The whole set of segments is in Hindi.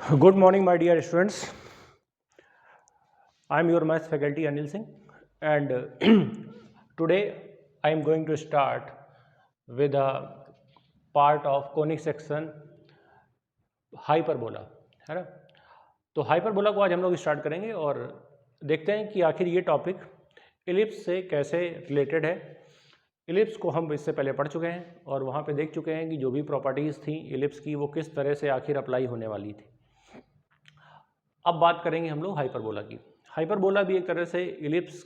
Good morning, my dear students. I am your maths faculty Anil Singh, and today I am going to start with a part of conic section hyperbola, है ना। तो हाइपरबोला को आज हम लोग स्टार्ट करेंगे और देखते हैं कि आखिर ये टॉपिक इलिप्स से कैसे रिलेटेड है। इलिप्स को हम इससे पहले पढ़ चुके हैं और वहाँ पे देख चुके हैं कि जो भी प्रॉपर्टीज़ थी इलिप्स की वो किस तरह से आखिर अप्लाई होने वाली थी। अब बात करेंगे हम लोग हाइपरबोला की। हाइपरबोला भी एक तरह से इलिप्स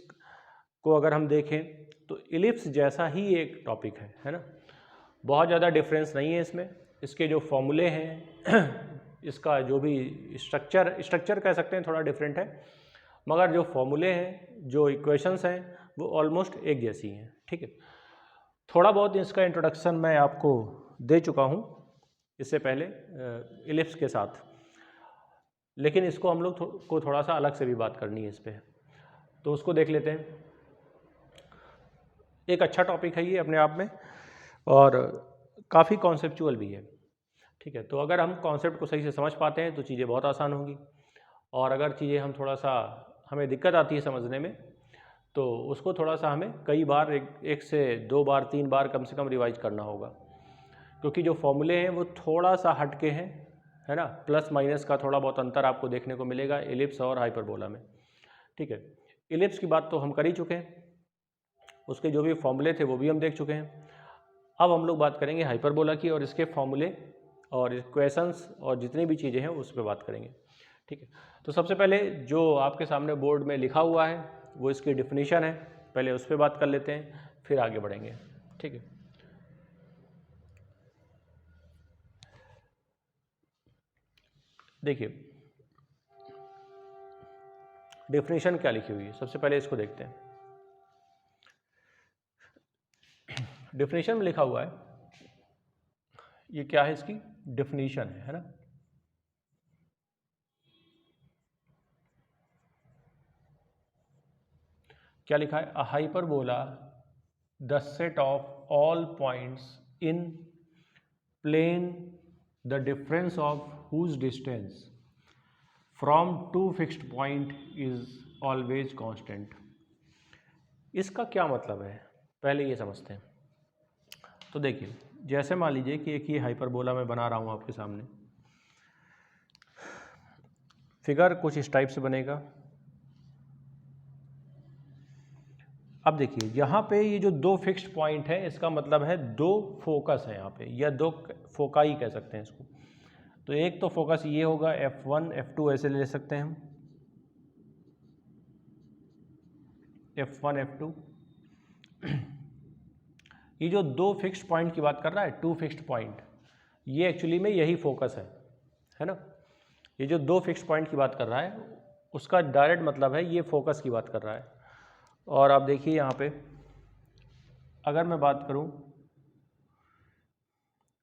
को अगर हम देखें तो इलिप्स जैसा ही एक टॉपिक है ना। बहुत ज़्यादा डिफरेंस नहीं है इसमें। इसके जो फॉर्मूले हैं इसका जो भी स्ट्रक्चर कह सकते हैं थोड़ा डिफरेंट है, मगर जो फॉर्मूले हैं जो इक्वेशंस हैं वो ऑलमोस्ट एक जैसी हैं। ठीक है, थोड़ा बहुत इसका इंट्रोडक्शन मैं आपको दे चुका हूँ इससे पहले इलिप्स के साथ, लेकिन इसको हम लोग को थोड़ा सा अलग से भी बात करनी है इस पर, तो उसको देख लेते हैं। एक अच्छा टॉपिक है ये अपने आप में और काफ़ी कॉन्सेप्चुअल भी है। ठीक है, तो अगर हम कॉन्सेप्ट को सही से समझ पाते हैं तो चीज़ें बहुत आसान होंगी, और अगर चीज़ें हम थोड़ा सा हमें दिक्कत आती है समझने में तो उसको थोड़ा सा हमें कई बार एक से दो बार तीन बार कम से कम रिवाइज करना होगा, क्योंकि जो फॉर्मूले हैं वो थोड़ा सा हटके हैं, है ना। प्लस माइनस का थोड़ा बहुत अंतर आपको देखने को मिलेगा इलिप्स और हाइपरबोला में। ठीक है, इलिप्स की बात तो हम कर ही चुके हैं, उसके जो भी फॉर्मूले थे वो भी हम देख चुके हैं। अब हम लोग बात करेंगे हाइपरबोला की और इसके फॉर्मूले और इक्वेशंस और जितनी भी चीज़ें हैं उस पर बात करेंगे। ठीक है, तो सबसे पहले जो आपके सामने बोर्ड में लिखा हुआ है वो इसकी डिफिनीशन है, पहले उस पर बात कर लेते हैं फिर आगे बढ़ेंगे। ठीक है, देखिए डिफिनीशन क्या लिखी हुई है, सबसे पहले इसको देखते हैं। डिफिनीशन में लिखा हुआ है, ये क्या है, इसकी डिफिनीशन है ना। क्या लिखा है, a hyperbola the set of all points in plane the difference of whose distance from two fixed point is always constant. इसका क्या मतलब है पहले ये समझते हैं। तो देखिए, जैसे मान लीजिए कि एक ये हाइपरबोला मैं बना रहा हूँ आपके सामने, फिगर कुछ इस टाइप से बनेगा। अब देखिए यहाँ पे ये जो दो फिक्स्ड पॉइंट है इसका मतलब है दो फोकस है यहाँ पे, या दो फोकाई कह सकते हैं इसको। तो एक तो फोकस ये होगा F1 F2 ऐसे ले सकते हैं हम, F1 F2। ये जो दो फिक्स्ड पॉइंट की बात कर रहा है, टू फिक्स्ड पॉइंट, ये एक्चुअली में यही फोकस है ना। ये जो दो फिक्स्ड पॉइंट की बात कर रहा है उसका डायरेक्ट मतलब है ये फोकस की बात कर रहा है। और आप देखिए यहाँ पे अगर मैं बात करूँ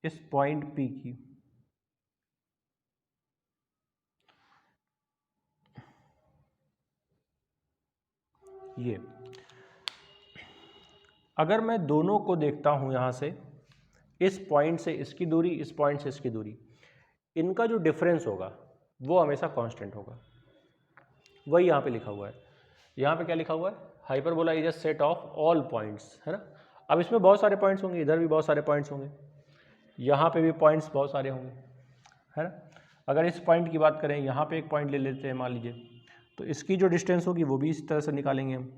इस पॉइंट P की, ये अगर मैं दोनों को देखता हूँ यहाँ से, इस पॉइंट से इसकी दूरी, इस पॉइंट से इसकी दूरी, इनका जो डिफरेंस होगा वो हमेशा कांस्टेंट होगा। वही यहाँ पे लिखा हुआ है। यहाँ पे क्या लिखा हुआ है, hyperbola is a set of all points, है ना। अब इसमें बहुत सारे पॉइंट्स होंगे, इधर भी बहुत सारे पॉइंट्स होंगे, यहाँ पे भी पॉइंट्स बहुत सारे होंगे, है ना। अगर इस पॉइंट की बात करें, यहाँ पे एक पॉइंट ले लेते हैं मान लीजिए, तो इसकी जो डिस्टेंस होगी वो भी इस तरह से निकालेंगे हम।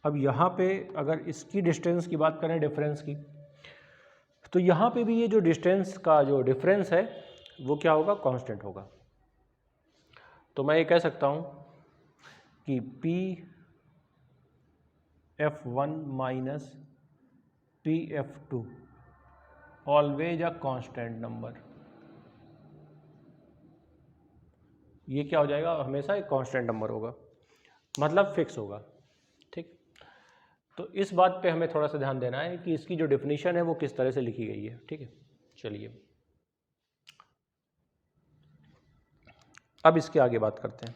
अब यहाँ पे अगर इसकी डिस्टेंस की बात करें, डिफरेंस की, तो यहाँ पे भी ये जो डिस्टेंस का जो डिफरेंस है वो क्या होगा, कांस्टेंट होगा। तो मैं ये कह सकता हूँ कि P(F1) minus P(F2) always a constant number. ये क्या हो जाएगा, हमेशा एक कांस्टेंट नंबर होगा, मतलब फिक्स होगा। ठीक, तो इस बात पे हमें थोड़ा सा ध्यान देना है कि इसकी जो डेफिनेशन है वो किस तरह से लिखी गई है। ठीक है, चलिए अब इसके आगे बात करते हैं।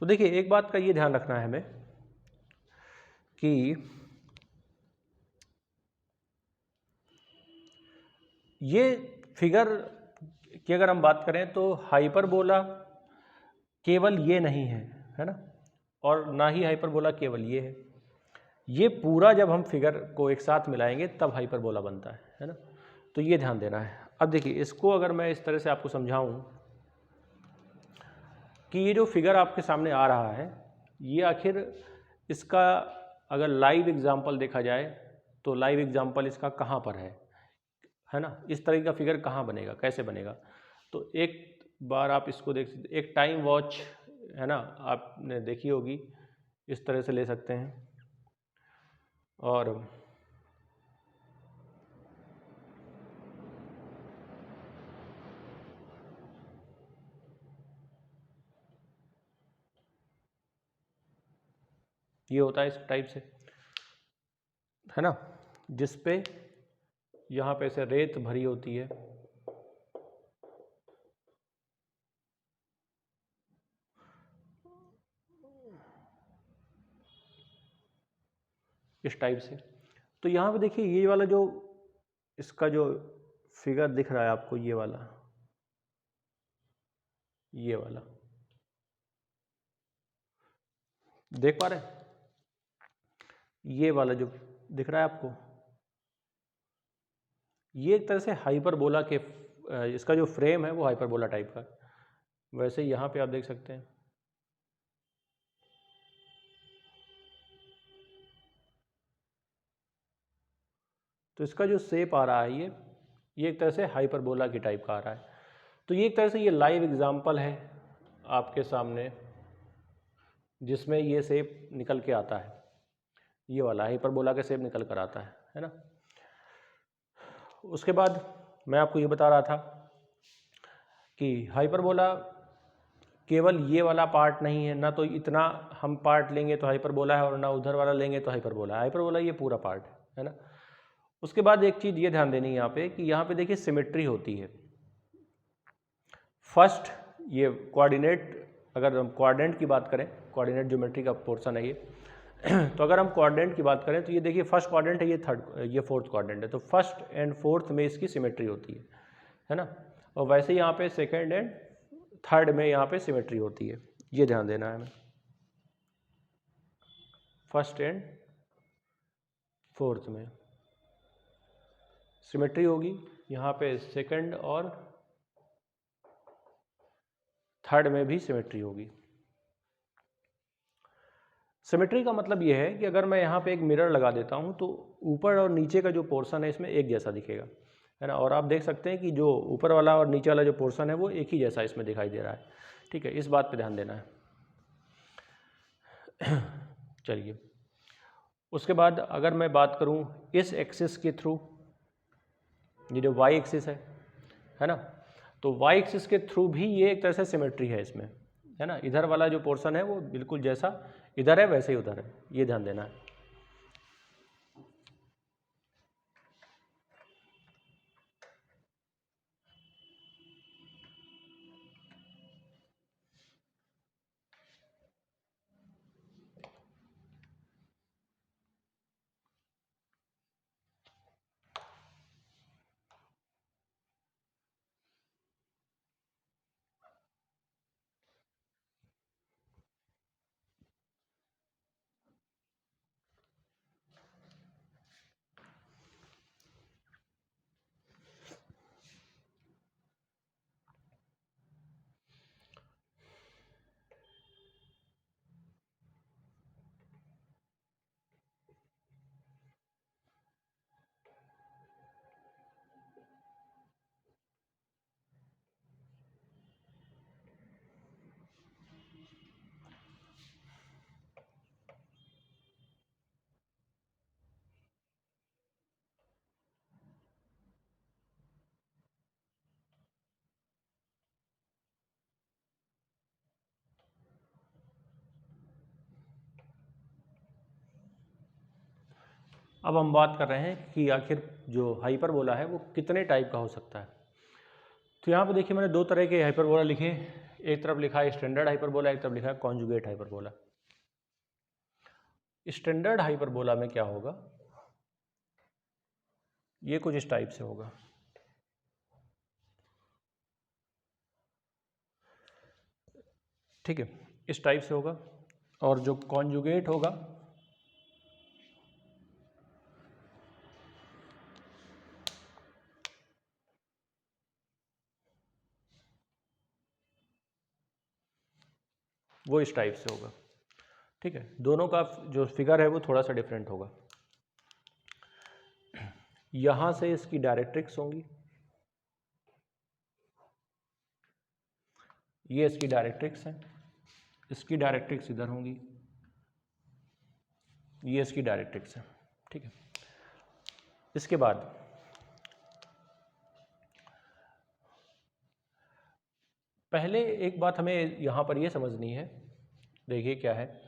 तो देखिए एक बात का ये ध्यान रखना है हमें कि ये फिगर की अगर हम बात करें तो हाइपरबोला केवल ये नहीं है ना, और ना ही हाइपरबोला केवल ये है। ये पूरा जब हम फिगर को एक साथ मिलाएंगे तब हाइपरबोला बनता है ना। तो ये ध्यान देना है। अब देखिए इसको अगर मैं इस तरह से आपको समझाऊं कि ये जो फिगर आपके सामने आ रहा है ये आखिर इसका अगर लाइव एग्जाम्पल देखा जाए तो लाइव एग्जाम्पल इसका कहाँ पर है ना, इस तरह का फिगर कहाँ बनेगा, कैसे बनेगा। तो एक बार आप इसको देख सकते, एक टाइम वॉच है ना, आपने देखी होगी, इस तरह से ले सकते हैं और ये होता है इस टाइप से है ना, जिस पे यहाँ पे से रेत भरी होती है इस टाइप से। तो यहाँ पे देखिए ये वाला जो इसका जो फिगर दिख रहा है आपको, ये वाला देख पा रहे हैं, ये वाला जो दिख रहा है आपको, ये एक तरह से हाइपरबोला के इसका जो फ्रेम है वो हाइपरबोला टाइप का। वैसे यहाँ पे आप देख सकते हैं तो इसका जो शेप आ रहा है ये एक तरह से हाइपरबोला की टाइप का आ रहा है। तो ये एक तरह से ये लाइव एग्जाम्पल है आपके सामने जिसमें ये शेप निकल के आता है, ये वाला हाइपरबोला का शेप निकल कर आता है ना। उसके बाद मैं आपको ये बता रहा था कि हाइपरबोला केवल ये वाला पार्ट नहीं है, ना तो इतना हम पार्ट लेंगे तो हाइपरबोला है और ना उधर वाला लेंगे तो हाइपरबोला है। हाइपरबोला ये पूरा पार्ट है ना। उसके बाद एक चीज़ ये ध्यान देनी है यहाँ पे कि यहाँ पे देखिए सिमेट्री होती है। फर्स्ट ये कोऑर्डिनेट, अगर हम कोऑर्डिनेट की बात करें, कोऑर्डिनेट ज्योमेट्री का पोर्शन है ये तो अगर हम कोऑर्डिनेट की बात करें तो ये देखिए फर्स्ट क्वाड्रेंट है, ये फोर्थ क्वाड्रेंट है। तो फर्स्ट एंड फोर्थ में इसकी सिमेट्री होती है ना। और वैसे यहाँ पे सेकंड एंड थर्ड में यहाँ पे सिमेट्री होती है, ये ध्यान देना है हमें। फर्स्ट एंड फोर्थ में सिमेट्री होगी, यहाँ पे सेकंड और थर्ड में भी सिमेट्री होगी। सिमेट्री का मतलब यह है कि अगर मैं यहाँ पे एक मिरर लगा देता हूँ तो ऊपर और नीचे का जो पोर्शन है इसमें एक जैसा दिखेगा, है ना। और आप देख सकते हैं कि जो ऊपर वाला और नीचे वाला जो पोर्शन है वो एक ही जैसा इसमें दिखाई दे रहा है। ठीक है, इस बात पे ध्यान देना है। चलिए उसके बाद अगर मैं बात करूँ इस एक्सिस के थ्रू, ये जो वाई एक्सिस है ना, तो वाई एक्सिस के थ्रू भी ये एक तरह से सिमेट्री है इसमें, है ना। इधर वाला जो पोर्शन है वो बिल्कुल जैसा इधर है वैसे ही उधर है, ये ध्यान देना है। अब हम बात कर रहे हैं कि आखिर जो हाइपरबोला है वो कितने टाइप का हो सकता है। तो यहाँ पे देखिए मैंने दो तरह के हाइपरबोला लिखे, एक तरफ लिखा है स्टैंडर्ड हाइपरबोला, एक तरफ लिखा है कॉन्जुगेट हाइपरबोला। स्टैंडर्ड हाइपरबोला में क्या होगा, ये कुछ इस टाइप से होगा। ठीक है, इस टाइप से होगा। और जो कॉन्जुगेट होगा वो इस टाइप से होगा। ठीक है, दोनों का जो फिगर है वो थोड़ा सा डिफरेंट होगा। यहां से इसकी डायरेक्ट्रिक्स होंगी, ये इसकी डायरेक्ट्रिक्स है, इसकी डायरेक्ट्रिक्स इधर होंगी, ये इसकी डायरेक्ट्रिक्स है। ठीक है, इसके बाद पहले एक बात हमें यहाँ पर ये समझनी है, देखिए क्या है।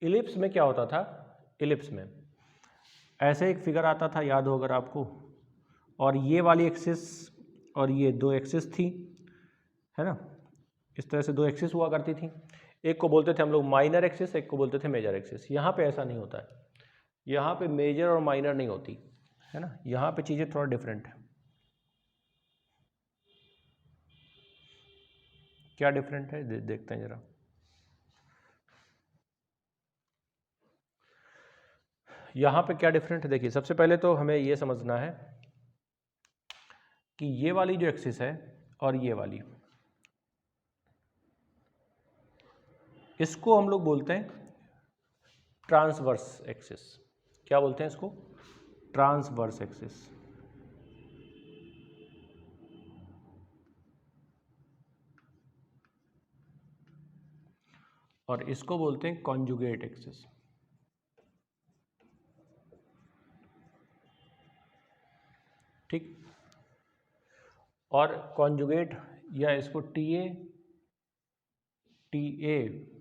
इलिप्स में क्या होता था, इलिप्स में ऐसे एक फिगर आता था, याद हो अगर आपको, और ये वाली एक्सिस और ये दो एक्सिस थी, है ना, इस तरह से दो एक्सिस हुआ करती थी। एक को बोलते थे हम लोग माइनर एक्सिस, एक को बोलते थे मेजर एक्सिस। यहाँ पे ऐसा नहीं होता है, यहाँ पे मेजर और माइनर नहीं होती है ना, यहाँ पे चीज़ें थोड़ा डिफरेंट है। क्या डिफरेंट है देखते हैं जरा। यहाँ पे क्या डिफरेंट है, देखिए सबसे पहले तो हमें ये समझना है कि ये वाली जो एक्सिस है और ये वाली, इसको हम लोग बोलते हैं ट्रांसवर्स एक्सिस। क्या बोलते हैं इसको, ट्रांसवर्स एक्सिस। और इसको बोलते हैं कॉन्जुगेट एक्सिस। ठीक, और कॉन्जुगेट या इसको टी ए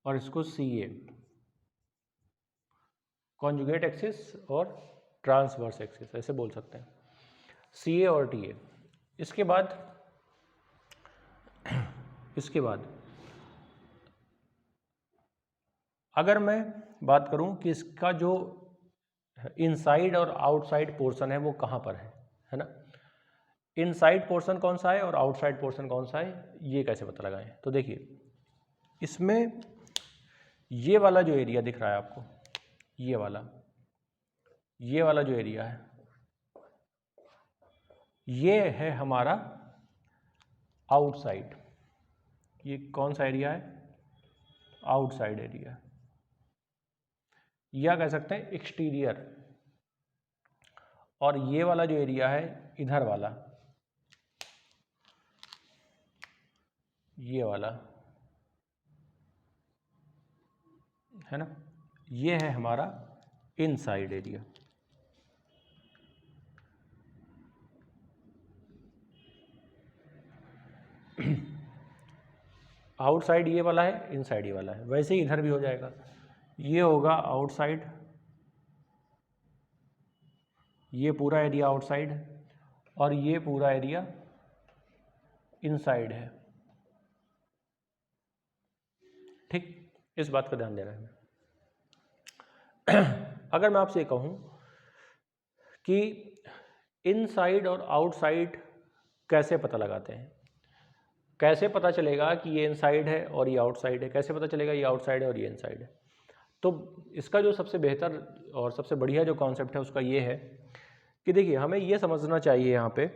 और इसको सी ए, कॉन्जुगेट एक्सिस और ट्रांसवर्स एक्सिस ऐसे बोल सकते हैं, सी ए और टी ए। इसके बाद अगर मैं बात करूं कि इसका जो इनसाइड और आउटसाइड पोर्शन है वो कहाँ पर है ना, इनसाइड पोर्शन कौन सा है और आउटसाइड पोर्शन कौन सा है, ये कैसे पता लगाएं। तो देखिए इसमें ये वाला जो एरिया दिख रहा है आपको, ये वाला जो एरिया है, ये है हमारा आउटसाइड। ये कौन सा एरिया है, आउटसाइड एरिया, या कह सकते हैं एक्सटीरियर। और ये वाला जो एरिया है इधर वाला, ये वाला है ना, ये है हमारा इनसाइड एरिया। आउटसाइड ये वाला है, इनसाइड ये वाला है। वैसे ही इधर भी हो जाएगा, ये होगा आउटसाइड, ये पूरा एरिया आउटसाइड और ये पूरा एरिया इनसाइड है। ठीक, इस बात का ध्यान देना है। अगर मैं आपसे कहूं कि इनसाइड और आउटसाइड कैसे पता लगाते हैं, कैसे पता चलेगा कि ये इनसाइड है और ये आउटसाइड है, कैसे पता चलेगा ये आउटसाइड है और ये इनसाइड है, तो इसका जो सबसे बेहतर और सबसे बढ़िया जो कॉन्सेप्ट है उसका ये है कि देखिए हमें ये समझना चाहिए यहाँ पे,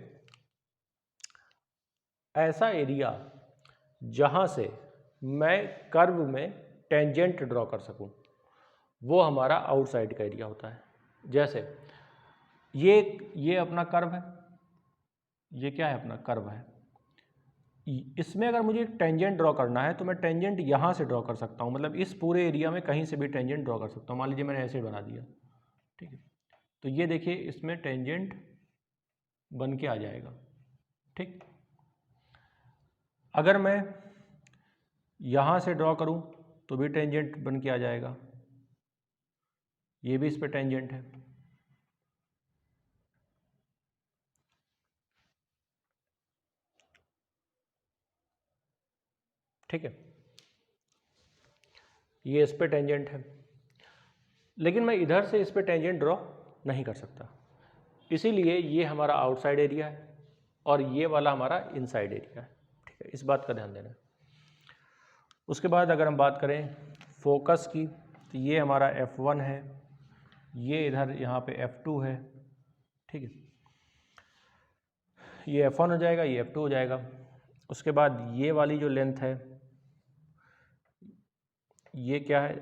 ऐसा एरिया जहाँ से मैं कर्व में टेंजेंट ड्रॉ कर सकूँ वो हमारा आउटसाइड का एरिया होता है। जैसे ये अपना कर्व है, ये क्या है, अपना कर्व है। इसमें अगर मुझे टेंजेंट ड्रॉ करना है तो मैं टेंजेंट यहाँ से ड्रॉ कर सकता हूँ, मतलब इस पूरे एरिया में कहीं से भी टेंजेंट ड्रॉ कर सकता हूँ। मान लीजिए मैंने ऐसे बना दिया, ठीक है, तो ये देखिए इसमें टेंजेंट बन के आ जाएगा। ठीक, अगर मैं यहाँ से ड्रॉ करूँ तो भी टेंजेंट बन के आ जाएगा। ये भी इस पे टेंजेंट है। ठीक है, ये इस पे टेंजेंट है, लेकिन मैं इधर से इस पे टेंजेंट ड्रॉ नहीं कर सकता, इसीलिए ये हमारा आउटसाइड एरिया है और ये वाला हमारा इनसाइड एरिया है। ठीक है, इस बात का ध्यान देना। उसके बाद अगर हम बात करें फोकस की, तो ये हमारा F1 है, ये इधर यहाँ पे F2 है। ठीक है, ये F1 हो जाएगा, ये F2 हो जाएगा। उसके बाद ये वाली जो लेंथ है, ये क्या है,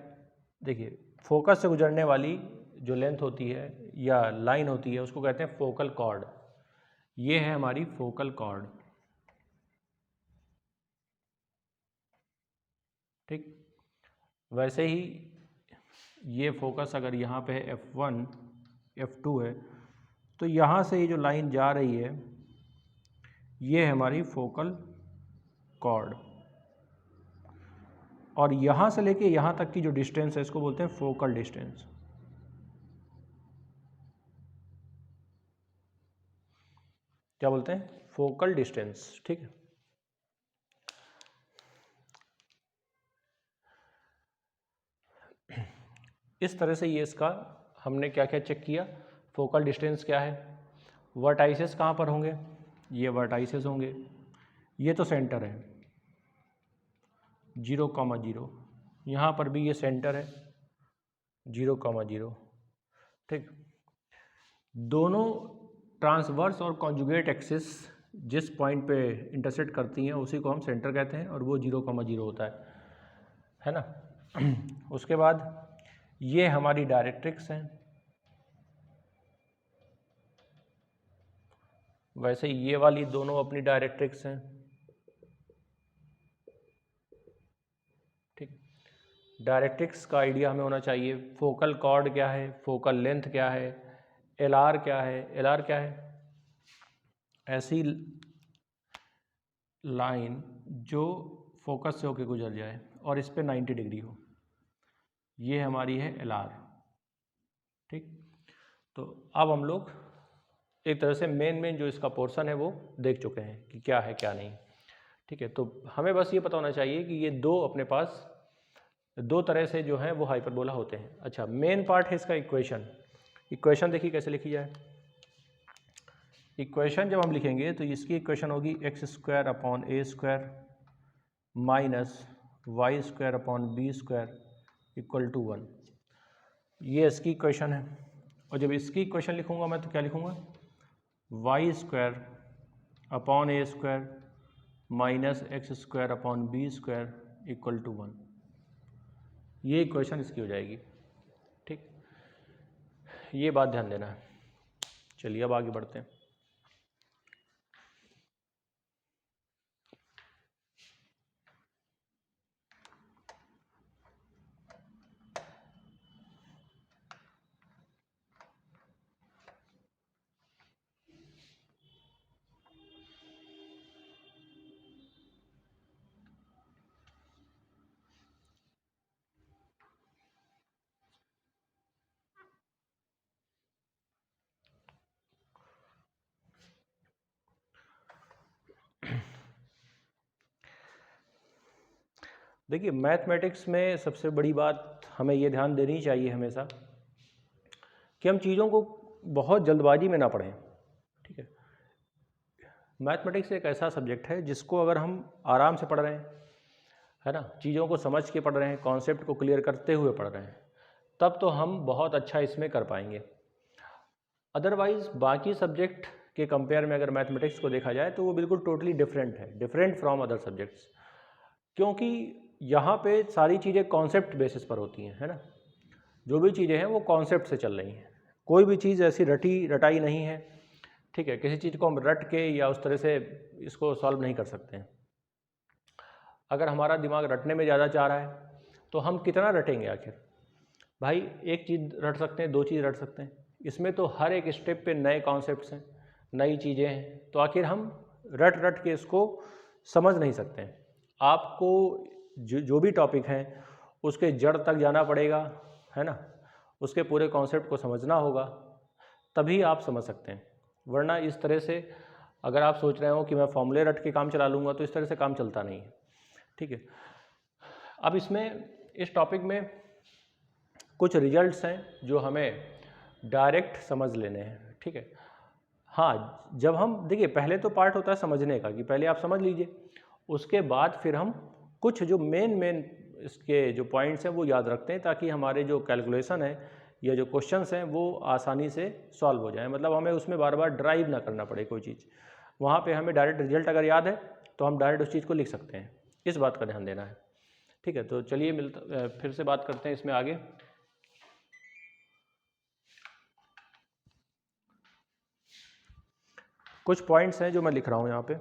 देखिए फोकस से गुजरने वाली जो लेंथ होती है या लाइन होती है उसको कहते हैं फोकल कॉर्ड। ये है हमारी फोकल कॉर्ड। ठीक, वैसे ही ये फोकस अगर यहाँ पे है F1 F2 है, तो यहाँ से ये जो लाइन जा रही है ये है हमारी फोकल कॉर्ड, और यहाँ से लेके यहाँ तक की जो डिस्टेंस है इसको बोलते हैं फोकल डिस्टेंस। क्या बोलते हैं? Focal distance. ठीक है, इस तरह से ये इसका हमने क्या क्या चेक किया। फोकल डिस्टेंस क्या है, वर्टाइसेस कहाँ पर होंगे, ये वर्टाइसेस होंगे, ये तो सेंटर है 0,0, यहाँ पर भी ये सेंटर है 0,0। ठीक, दोनों ट्रांसवर्स और कॉन्जुगेट एक्सिस जिस पॉइंट पे इंटरसेक्ट करती हैं उसी को हम सेंटर कहते हैं, और वो 0,0 होता है ना। उसके बाद ये हमारी डायरेक्ट्रिक्स हैं, वैसे ये वाली दोनों अपनी डायरेक्ट्रिक्स हैं। ठीक, डायरेक्ट्रिक्स का आइडिया हमें होना चाहिए। फोकल कॉर्ड क्या है, फोकल लेंथ क्या है, एलआर क्या है। एलआर क्या है? ऐसी लाइन जो फोकस से होकर गुजर जाए और इस पे 90 डिग्री हो, ये हमारी है एलआर। ठीक, तो अब हम लोग एक तरह से मेन जो इसका पोर्शन है वो देख चुके हैं कि क्या है क्या नहीं। ठीक है, तो हमें बस ये पता होना चाहिए कि ये दो अपने पास दो तरह से जो है वो हाइपरबोला होते हैं। अच्छा, मेन पार्ट है इसका इक्वेशन। इक्वेशन देखिए कैसे लिखी जाए। इक्वेशन जब हम लिखेंगे तो इसकी इक्वेशन होगी x² upon a² minus y² upon b² equal to 1। ये इसकी इक्वेशन है, और जब इसकी इक्वेशन लिखूंगा मैं तो क्या लिखूंगा, y² upon a² minus x² upon b² equal to 1। ये इक्वेशन इसकी हो जाएगी। ठीक, ये बात ध्यान देना है। चलिए अब आगे बढ़ते हैं। देखिए, मैथमेटिक्स में सबसे बड़ी बात हमें ये ध्यान देनी चाहिए हमेशा कि हम चीज़ों को बहुत जल्दबाजी में ना पढ़ें। ठीक है, मैथमेटिक्स एक ऐसा सब्जेक्ट है जिसको अगर हम आराम से पढ़ रहे हैं, है ना, चीज़ों को समझ के पढ़ रहे हैं, कॉन्सेप्ट को क्लियर करते हुए पढ़ रहे हैं, तब तो हम बहुत अच्छा इसमें कर पाएंगे। अदरवाइज़ बाकी सब्जेक्ट के कंपेयर में अगर मैथमेटिक्स को देखा जाए तो वो बिल्कुल टोटली डिफरेंट है, डिफरेंट फ्रॉम अदर सब्जेक्ट्स, क्योंकि यहाँ पे सारी चीज़ें कॉन्सेप्ट बेसिस पर होती हैं, है ना। जो भी चीज़ें हैं वो कॉन्सेप्ट से चल रही हैं, कोई भी चीज़ ऐसी रटाई नहीं है। ठीक है, किसी चीज़ को हम रट के या उस तरह से इसको सॉल्व नहीं कर सकते हैं। अगर हमारा दिमाग रटने में ज़्यादा चाह रहा है तो हम कितना रटेंगे आखिर। भाई एक चीज़ रट सकते हैं, दो चीज़ रट सकते हैं, इसमें तो हर एक स्टेप पे नए कॉन्सेप्ट्स हैं, नई चीज़ें हैं, तो आखिर हम रट के इसको समझ नहीं सकते हैं। आपको जो भी टॉपिक हैं उसके जड़ तक जाना पड़ेगा, है ना, उसके पूरे कॉन्सेप्ट को समझना होगा, तभी आप समझ सकते हैं। वरना इस तरह से अगर आप सोच रहे हो कि मैं फॉर्मूले रट के काम चला लूँगा तो इस तरह से काम चलता नहीं है। ठीक है, अब इस टॉपिक में कुछ रिजल्ट्स हैं जो हमें डायरेक्ट समझ लेने हैं। ठीक है, हाँ, जब हम देखिए पहले तो पार्ट होता है समझने का कि पहले आप समझ लीजिए, उसके बाद फिर हम कुछ जो मेन इसके जो पॉइंट्स हैं वो याद रखते हैं, ताकि हमारे जो कैलकुलेशन है या जो क्वेश्चंस हैं वो आसानी से सॉल्व हो जाए। मतलब हमें उसमें बार बार ड्राइव ना करना पड़े कोई चीज़, वहाँ पे हमें डायरेक्ट रिजल्ट अगर याद है तो हम डायरेक्ट उस चीज़ को लिख सकते हैं। इस बात का ध्यान देना है। ठीक है, तो चलिए फिर से बात करते हैं इसमें आगे। कुछ पॉइंट्स हैं जो मैं लिख रहा हूँ यहाँ पे।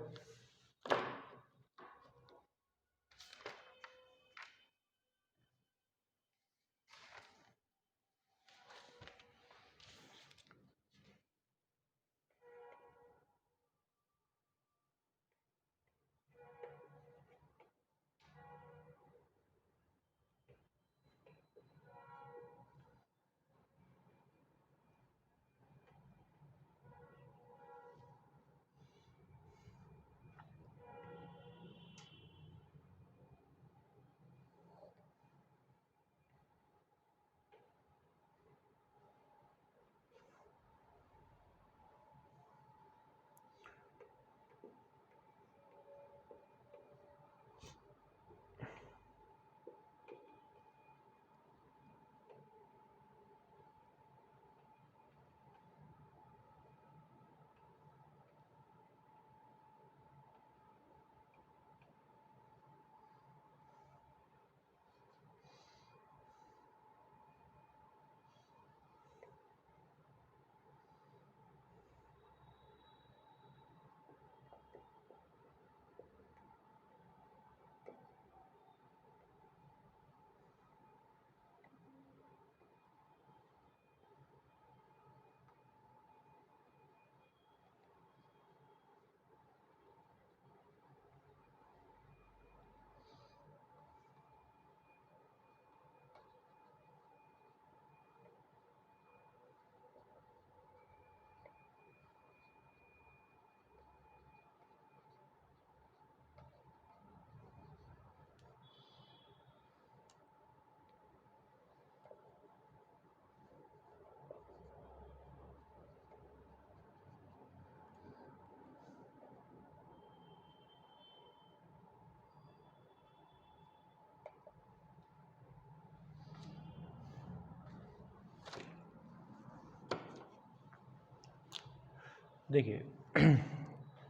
देखिए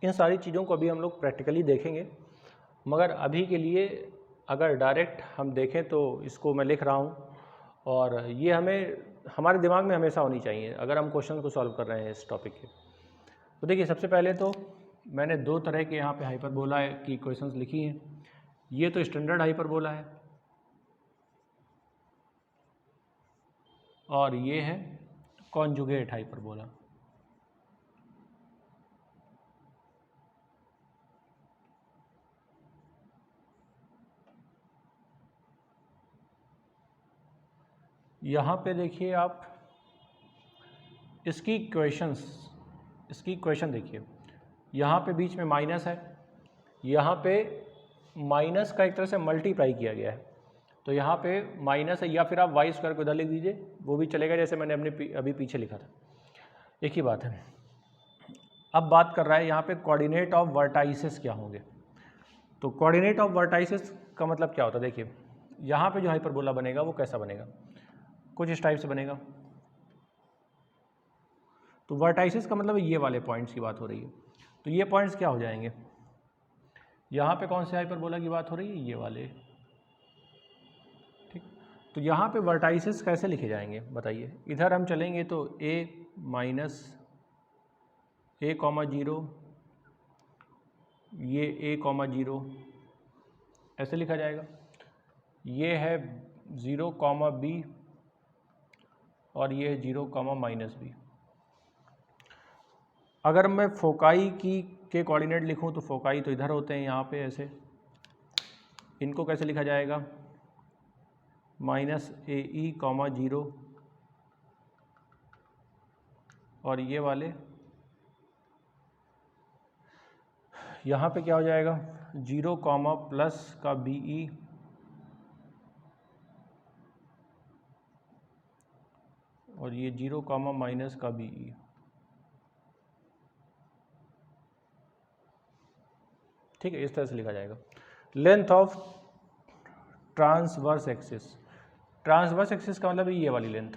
इन सारी चीज़ों को अभी हम लोग प्रैक्टिकली देखेंगे, मगर अभी के लिए अगर डायरेक्ट हम देखें तो इसको मैं लिख रहा हूँ, और ये हमारे दिमाग में हमेशा होनी चाहिए अगर हम क्वेश्चन को सॉल्व कर रहे हैं इस टॉपिक के। तो देखिए सबसे पहले तो मैंने दो तरह के यहाँ पे हाइपरबोला की इक्वेशंस लिखी हैं। ये तो स्टैंडर्ड हाइपरबोला है और ये है कॉन्जुगेट हाइपरबोला। यहाँ पे देखिए आप इसकी इक्वेशन देखिए, यहाँ पे बीच में माइनस है, यहाँ पे माइनस का एक तरह से मल्टीप्लाई किया गया है, तो यहाँ पे माइनस है, या फिर आप वाई स्क्वायर को इधर लिख दीजिए वो भी चलेगा, जैसे मैंने अभी पीछे लिखा था, एक ही बात है। अब बात कर रहा है यहाँ पे कोऑर्डिनेट ऑफ वर्टाइसेस क्या होंगे। तो कोऑर्डिनेट ऑफ वर्टाइसेस का मतलब क्या होता है, देखिए यहाँ पे जो हाइपरबोला बनेगा वो कैसा बनेगा, कुछ इस टाइप से बनेगा। तो वर्टाइसेस का मतलब ये वाले पॉइंट्स की बात हो रही है। तो ये पॉइंट्स क्या हो जाएंगे, यहाँ पे कौन से हाइपरबोला की बात हो रही है, ये वाले। ठीक, तो यहाँ पे वर्टाइसेस कैसे लिखे जाएंगे बताइए। इधर हम चलेंगे तो a माइनस a कॉमा 0, ये a कॉमा 0 ऐसे लिखा जाएगा। ये है 0 कॉमा b और ये है 0 कॉमा माइनस b। अगर मैं फोकाई के कोऑर्डिनेट लिखूं तो फोकाई तो इधर होते हैं यहाँ पे ऐसे, इनको कैसे लिखा जाएगा, माइनस ए ई कॉमा 0 और ये वाले यहाँ पे क्या हो जाएगा 0 कॉमा प्लस का BE और ये 0 कॉमा माइनस का BE। ठीक है, इस तरह से लिखा जाएगा। Length of transverse axis, transverse axis का मतलब ये वाली लेंथ।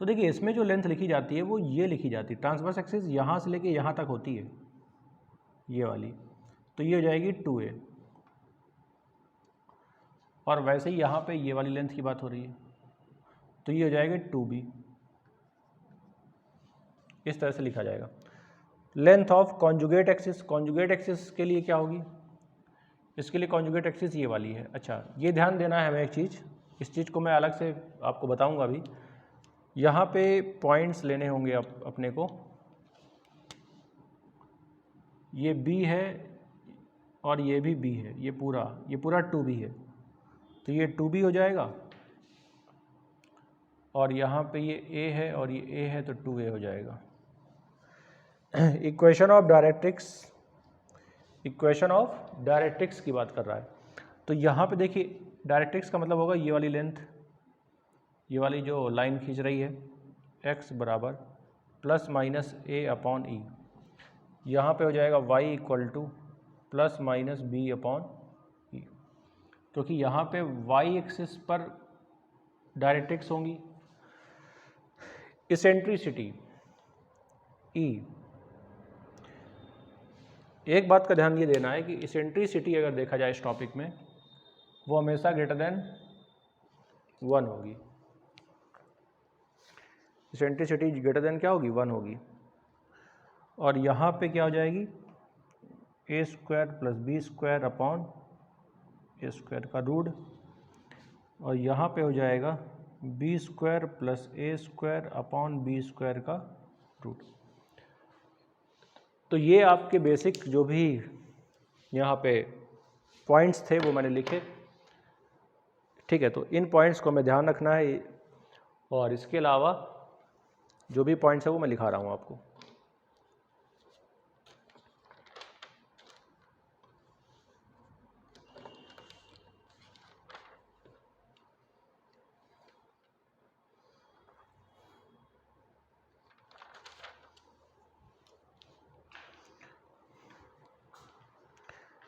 तो देखिए इसमें जो लेंथ लिखी जाती है वो ये लिखी जाती है, ट्रांसवर्स एक्सिस यहाँ से लेके यहाँ तक होती है ये वाली, तो ये हो जाएगी 2a। और वैसे ही यहाँ पे ये वाली लेंथ की बात हो रही है तो ये हो जाएगा 2b। इस तरह से लिखा जाएगा। Length of conjugate axis, conjugate axis के लिए क्या होगी, इसके लिए कॉन्जुगेट एक्सिस ये वाली है। अच्छा, ये ध्यान देना है हमें एक चीज़, इस चीज़ को मैं अलग से आपको बताऊंगा अभी। यहाँ पे पॉइंट्स लेने होंगे अपने को, ये B है और ये भी B है, ये पूरा 2B है, तो ये 2B हो जाएगा। और यहाँ पे ये A है और ये A है तो 2A हो जाएगा। Equation of directrix, equation of directrix की बात कर रहा है। तो यहाँ पे देखिए डायरेक्ट्रिक्स का मतलब होगा ये वाली लेंथ, ये वाली जो लाइन खींच रही है x बराबर plus minus a upon e. यहाँ पे हो जाएगा y equal to plus minus b upon e, क्योंकि यहाँ पे y एक्सिस पर डायरेक्ट्रिक्स होंगी। इसेंट्रिसिटी E, एक बात का ध्यान ये देना है कि इसेंट्रिसिटी अगर देखा जाए इस टॉपिक में वो हमेशा ग्रेटर देन 1 होगी। इसेंट्रिसिटी ग्रेटर देन क्या होगी 1 होगी। और यहाँ पे क्या हो जाएगी a square plus B square upon A square का रूट, और यहाँ पे हो जाएगा B square plus A square upon B square का रूट। तो ये आपके बेसिक जो भी यहाँ पे पॉइंट्स थे वो मैंने लिखे। ठीक है, तो इन पॉइंट्स को हमें ध्यान रखना है, और इसके अलावा जो भी पॉइंट्स है वो मैं लिखा रहा हूँ आपको।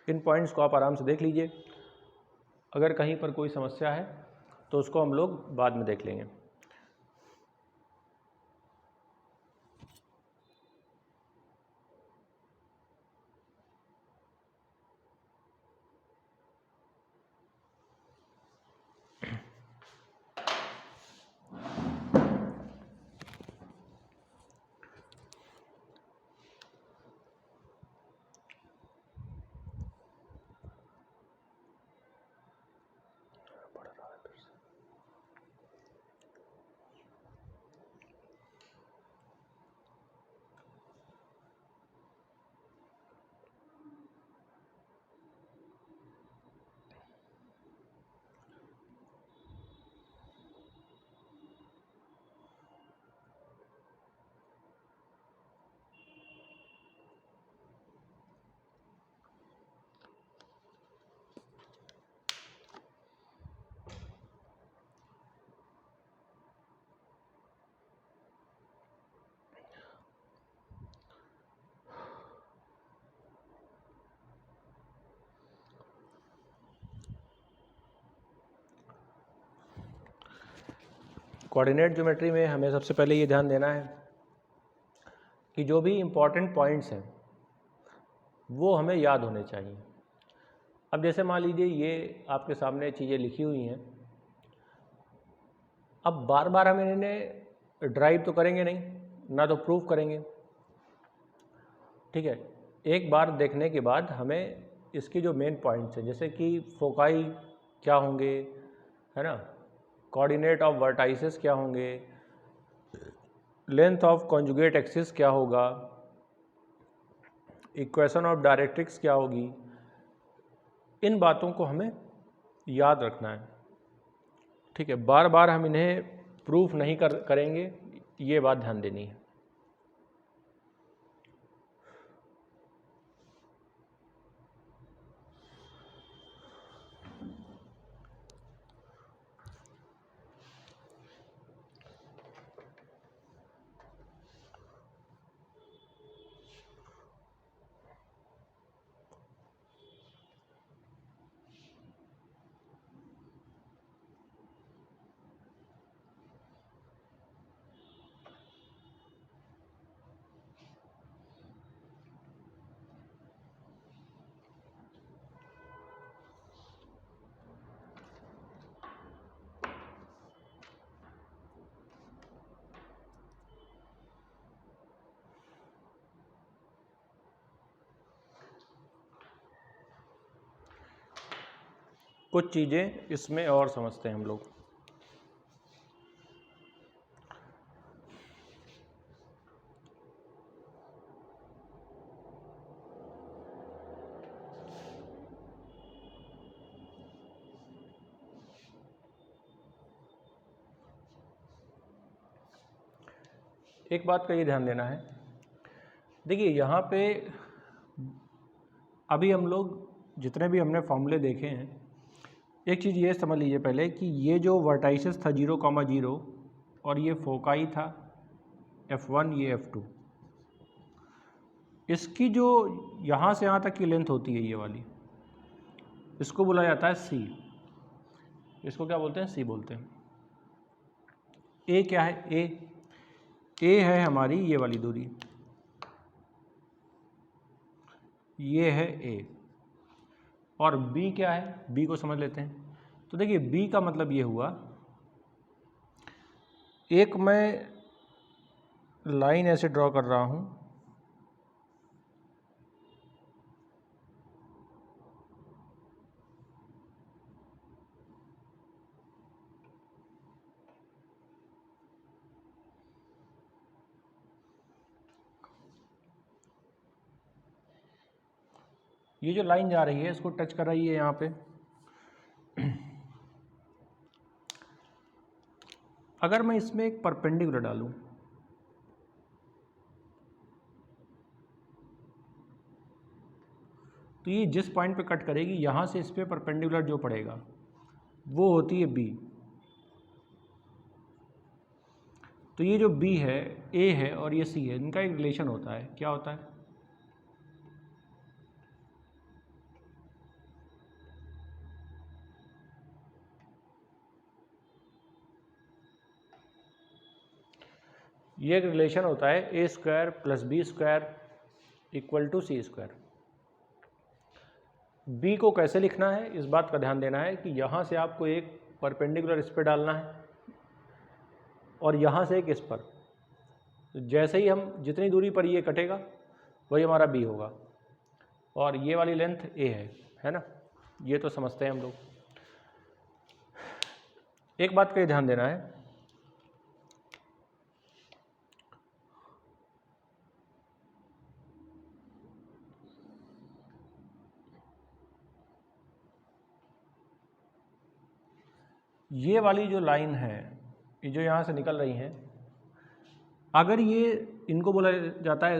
इन पॉइंट्स को आप आराम से देख लीजिए, अगर कहीं पर कोई समस्या है तो उसको हम लोग बाद में देख लेंगे। कोऑर्डिनेट ज्योमेट्री में हमें सबसे पहले ये ध्यान देना है कि जो भी इम्पोर्टेंट पॉइंट्स हैं वो हमें याद होने चाहिए। अब जैसे मान लीजिए ये आपके सामने चीज़ें लिखी हुई हैं, अब बार बार हम इन्हें ड्राइव तो करेंगे नहीं, ना तो प्रूफ करेंगे। ठीक है, एक बार देखने के बाद हमें इसकी जो मेन पॉइंट्स हैं, जैसे कि फोकाई क्या होंगे, है ना, कोऑर्डिनेट ऑफ वर्टाइसेस क्या होंगे, लेंथ ऑफ कॉन्जुगेट एक्सिस क्या होगा, इक्वेशन ऑफ डायरेक्ट्रिक्स क्या होगी, इन बातों को हमें याद रखना है। ठीक है, बार बार हम इन्हें प्रूफ नहीं करेंगे, ये बात ध्यान देनी है। कुछ चीज़ें इसमें और समझते हैं हम लोग। एक बात का ये ध्यान देना है, देखिए यहाँ पे अभी हम लोग जितने भी हमने फॉर्मूले देखे हैं, एक चीज़ ये समझ लीजिए पहले कि ये जो वर्टाइसिस था 0,0 और ये फोकाई था F1, ये F2, इसकी जो यहाँ से यहाँ तक की लेंथ होती है ये वाली, इसको बोला जाता है C। इसको क्या बोलते हैं? C बोलते हैं। A क्या है? A है हमारी ये वाली दूरी, ये है A। और B क्या है? B को समझ लेते हैं। तो देखिए B का मतलब ये हुआ, एक मैं लाइन ऐसे ड्रॉ कर रहा हूँ, ये जो लाइन जा रही है इसको टच कर रही है यहाँ पे। अगर मैं इसमें एक परपेंडिकुलर डालूं, तो ये जिस पॉइंट पे कट करेगी यहाँ से इस पे परपेंडिकुलर जो पड़ेगा वो होती है B। तो ये जो B है, A है और ये C है, इनका एक रिलेशन होता है। क्या होता है? ये एक रिलेशन होता है A² + B² = C²। B को कैसे लिखना है इस बात का ध्यान देना है कि यहाँ से आपको एक परपेंडिकुलर इस पर डालना है और यहाँ से एक इस पर। तो जैसे ही हम जितनी दूरी पर ये कटेगा वही हमारा B होगा, और ये वाली लेंथ A है ना? ये तो समझते हैं हम लोग। एक बात का ध्यान देना है, ये वाली जो लाइन है, ये जो यहाँ से निकल रही हैं, अगर ये, इनको बोला जाता है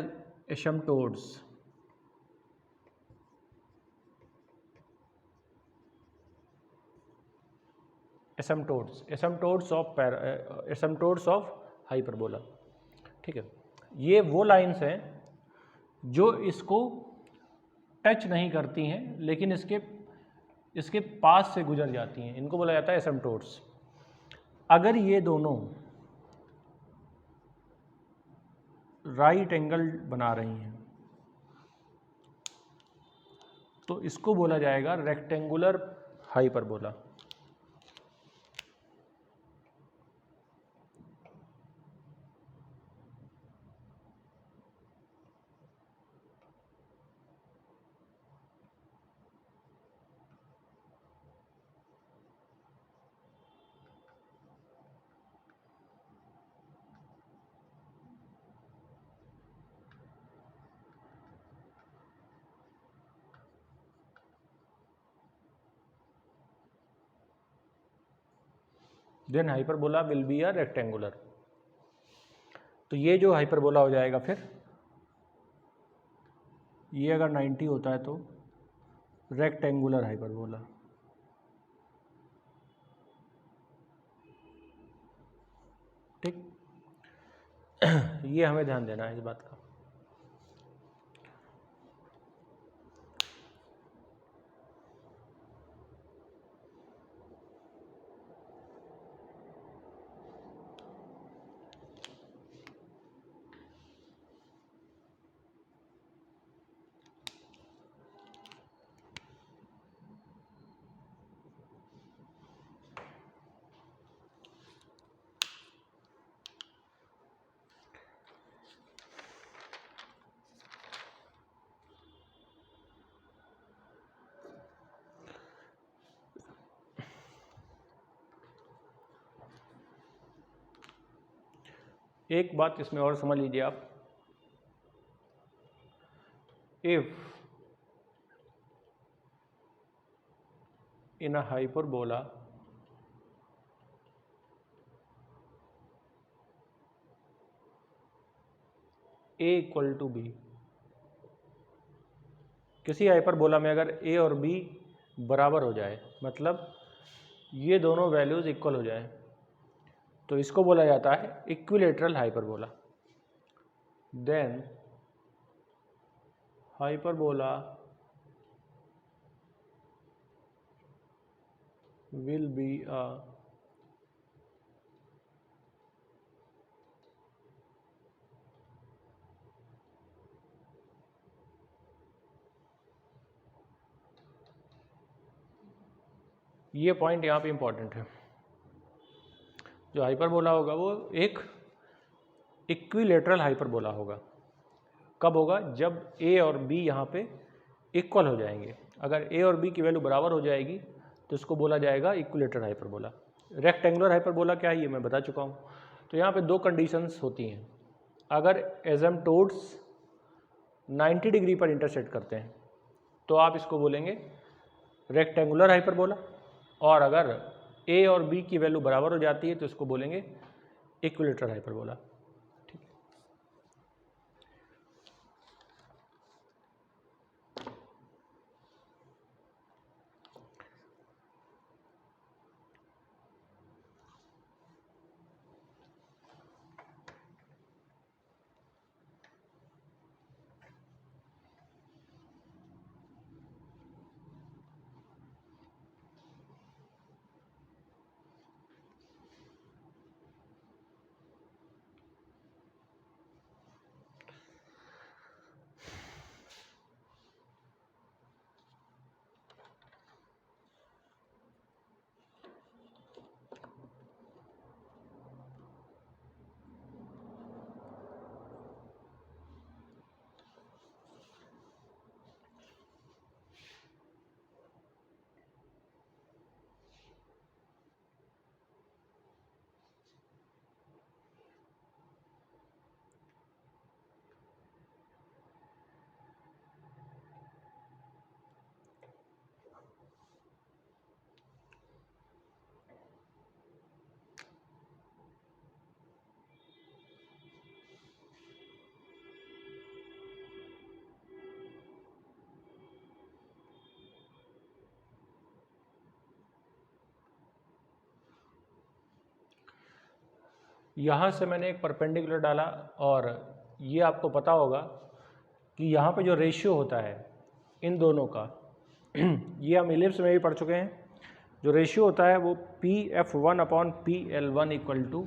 एसिम्प्टोट्स। Asymptotes of hyperbola. ठीक है, ये वो लाइंस हैं जो इसको टच नहीं करती हैं लेकिन इसके पास से गुजर जाती हैं, इनको बोला जाता है एसिम्प्टोट्स। अगर ये दोनों राइट एंगल बना रही हैं तो इसको बोला जाएगा rectangular hyperbola. Then hyperbola will be a rectangular. तो ये जो हाइपरबोला हो जाएगा फिर ये अगर 90 होता है तो रेक्टेंगुलर हाइपरबोला। ठीक, ये हमें ध्यान देना है इस बात का। एक बात इसमें और समझ लीजिए आप, if in a hyperbola A equal to B, किसी हाइपरबोला में अगर ए और बी बराबर हो जाए, मतलब ये दोनों वैल्यूज इक्वल हो जाए, तो इसको बोला जाता है equilateral hyperbola. Then hyperbola will be a ये पॉइंट यहाँ पे इम्पॉर्टेंट है। जो हाइपरबोला होगा वो एक इक्विलेटरल हाइपरबोला होगा। कब होगा? जब ए और बी यहाँ पे इक्वल हो जाएंगे। अगर ए और बी की वैल्यू बराबर हो जाएगी तो इसको बोला जाएगा इक्विलेटरल हाइपरबोला। रेक्टेंगुलर हाइपरबोला क्या है ये मैं बता चुका हूँ। तो यहाँ पे दो कंडीशंस होती हैं। अगर एसिम्पटोड्स 90 डिग्री पर इंटरसेक्ट करते हैं तो आप इसको बोलेंगे रेक्टेंगुलर हाइपरबोला, और अगर ए और बी की वैल्यू बराबर हो जाती है तो इसको बोलेंगे इक्विलेटरल हाइपरबोला। ठीक है, यहाँ से मैंने एक परपेंडिकुलर डाला और ये आपको पता होगा कि यहाँ पे जो रेशियो होता है इन दोनों का ये हम इलिप्स में भी पढ़ चुके हैं। जो रेशियो होता है वो Pf1 upon PL1 equal to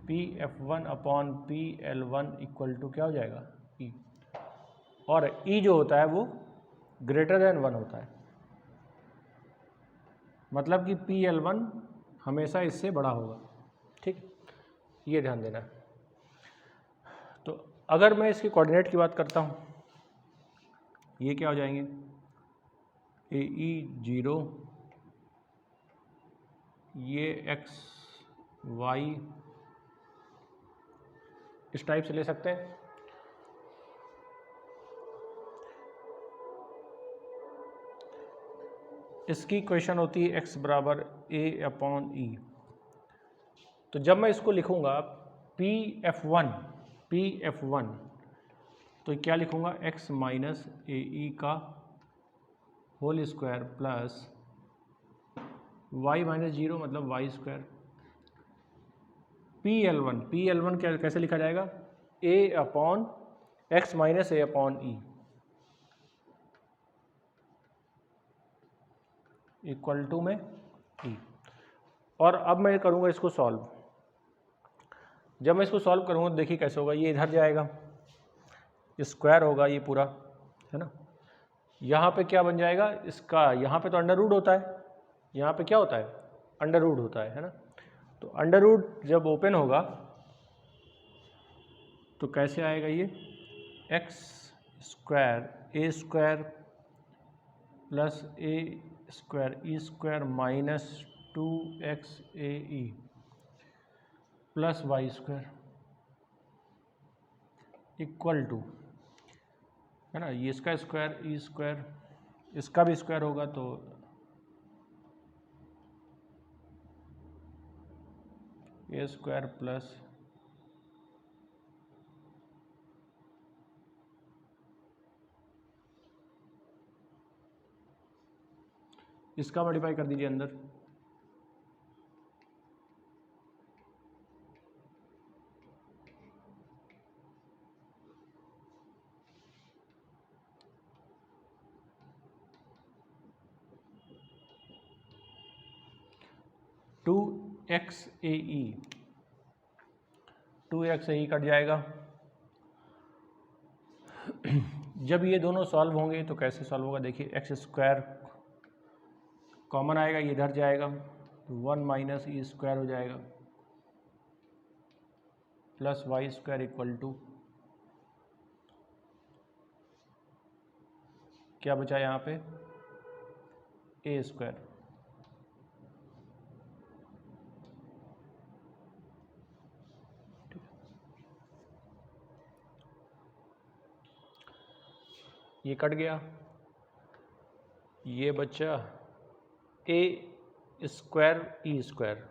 Pf1 upon PL1 equal to क्या हो जाएगा? E। और E जो होता है वो ग्रेटर देन 1 होता है, मतलब कि PL1 हमेशा इससे बड़ा होगा। ठीक, ये ध्यान देना है। तो अगर मैं इसके कोऑर्डिनेट की बात करता हूँ, ये क्या हो जाएंगे? AE0, ये x y इस टाइप से ले सकते हैं। इसकी इक्वेशन होती है x बराबर a अपॉन ई। तो जब मैं इसको लिखूँगा Pf1 तो क्या लिखूँगा, x माइनस ए ई का whole square plus y minus 0 मतलब वाई स्क्वायर। PL1 कैसे लिखा जाएगा, a upon x minus A upon E equal to में ई। और अब मैं करूँगा इसको सॉल्व। जब मैं इसको सॉल्व करूँगा तो देखिए कैसे होगा, ये इधर जाएगा, स्क्वायर होगा ये पूरा, है ना। यहाँ पे क्या बन जाएगा इसका, यहाँ पे तो अंडर रूट होता है, यहाँ पे क्या होता है, अंडर रूट होता है ना। तो अंडर रूट जब ओपन होगा तो कैसे आएगा ये, X square A square plus A square E square minus 2x A E plus Y square equal to, है ना, ये इसका स्क्वायर ई स्क्वायर इसका भी स्क्वायर होगा तो ए स्क्वायर प्लस इसका मल्टीप्लाई कर दीजिए अंदर, two X A E cut जाएगा। जब ये दोनों सॉल्व होंगे तो कैसे सॉल्व होगा, देखिए एक्स स्क्वायर कॉमन आएगा, ये इधर जाएगा, 1 माइनस ई स्क्वायर हो जाएगा plus Y square equal to क्या बचा यहाँ पे, ए स्क्वायर। ये कट गया, ये बचा ए square E square,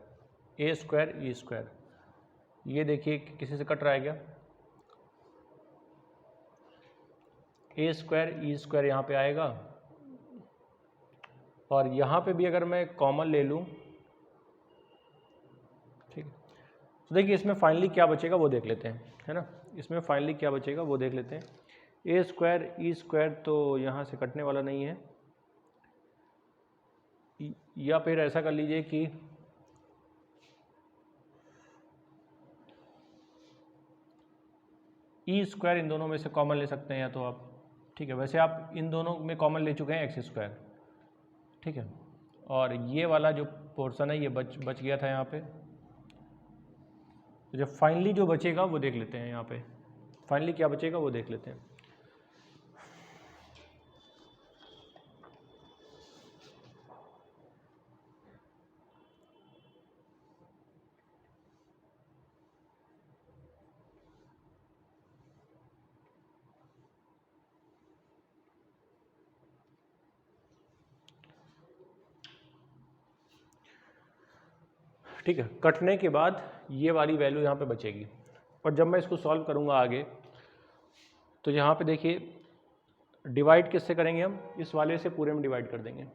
A square E square. ये देखिए किसी से कट रहा है क्या, ए स्क्वायर ई स्क्वायर यहाँ पे आएगा, और यहाँ पे भी अगर मैं कॉमन ले लूँ, ठीक है, तो देखिए इसमें फाइनली क्या बचेगा वो देख लेते हैं, है ना। इसमें फाइनली क्या बचेगा वो देख लेते हैं। ए स्क्वायर ई स्क्वायर तो यहाँ से कटने वाला नहीं है, या फिर ऐसा कर लीजिए कि ई स्क्वायर इन दोनों में से कॉमन ले सकते हैं या तो आप, ठीक है। वैसे आप इन दोनों में कॉमन ले चुके हैं एक्स स्क्वायर, ठीक है, और ये वाला जो पोर्शन है ये बच गया था यहाँ पे। तो जब फाइनली जो बचेगा वो देख लेते हैं, यहाँ पे फाइनली क्या बचेगा वो देख लेते हैं। ठीक है, कटने के बाद ये वाली वैल्यू यहाँ पे बचेगी, और जब मैं इसको सॉल्व करूँगा आगे तो यहाँ पे देखिए डिवाइड किससे करेंगे, हम इस वाले से पूरे में डिवाइड कर देंगे।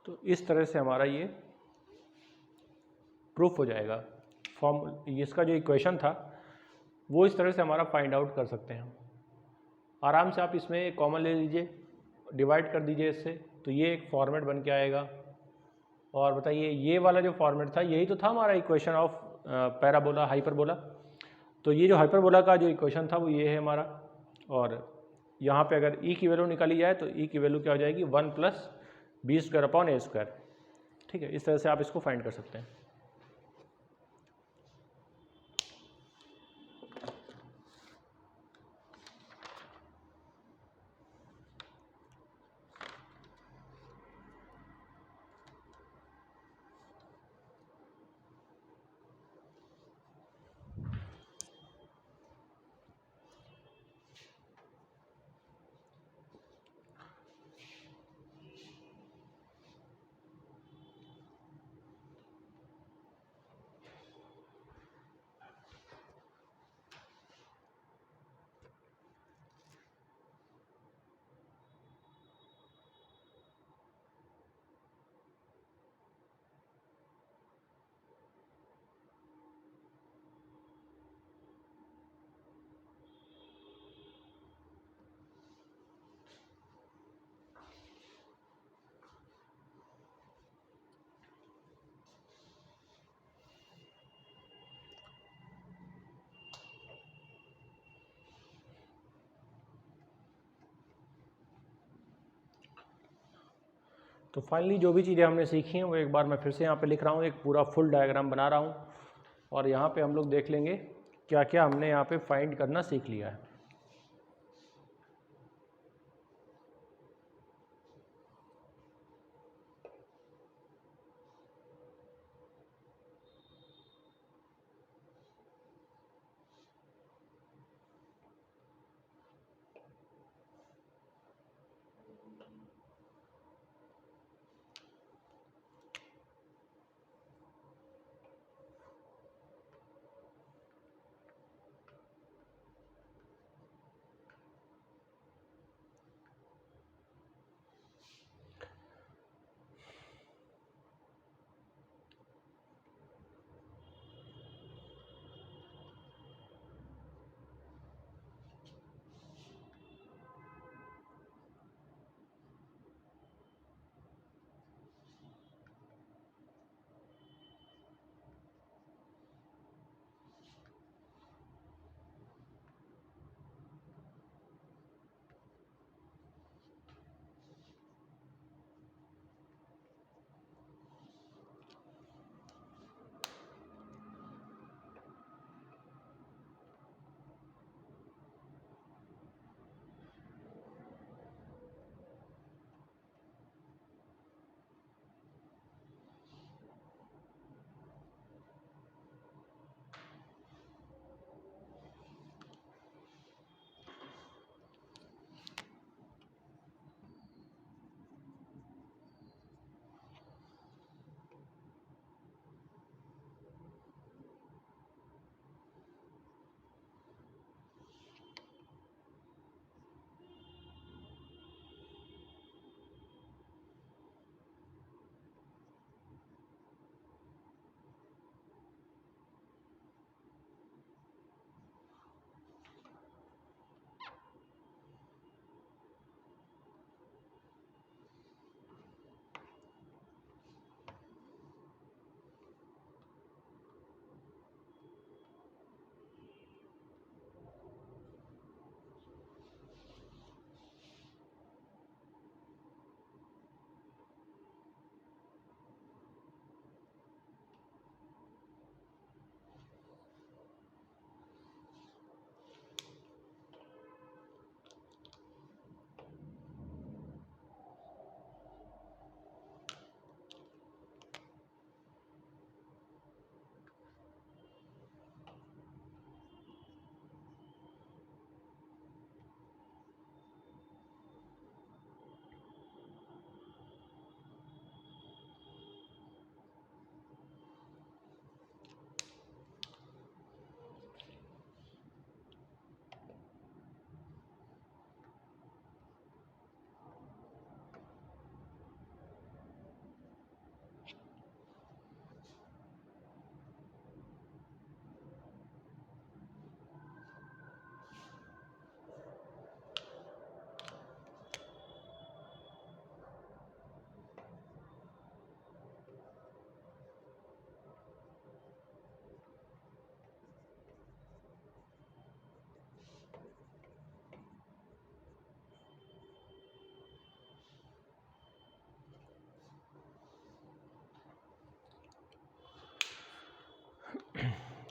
तो इस तरह से हमारा ये प्रूफ हो जाएगा फॉर्म इसका जो इक्वेशन था वो इस तरह से हमारा फाइंड आउट कर सकते हैं हम। आराम से आप इसमें कॉमन ले लीजिए, डिवाइड कर दीजिए इससे, तो ये एक फॉर्मेट बन के आएगा। और बताइए ये वाला जो फॉर्मेट था यही तो था हमारा इक्वेशन ऑफ पैराबोला हाइपरबोला। तो ये जो हाइपरबोला का जो इक्वेशन था वो ये है हमारा। और यहाँ पे अगर ई की वैल्यू निकाली जाए तो ई की वैल्यू क्या हो जाएगी 1 + b² / a²। ठीक है, इस तरह से आप इसको फाइंड कर सकते हैं। तो फाइनली जो भी चीज़ें हमने सीखी हैं वो एक बार मैं फिर से यहाँ पे लिख रहा हूँ, एक पूरा फुल डायग्राम बना रहा हूँ। और यहाँ पे हम लोग देख लेंगे क्या क्या हमने यहाँ पे फाइंड करना सीख लिया है।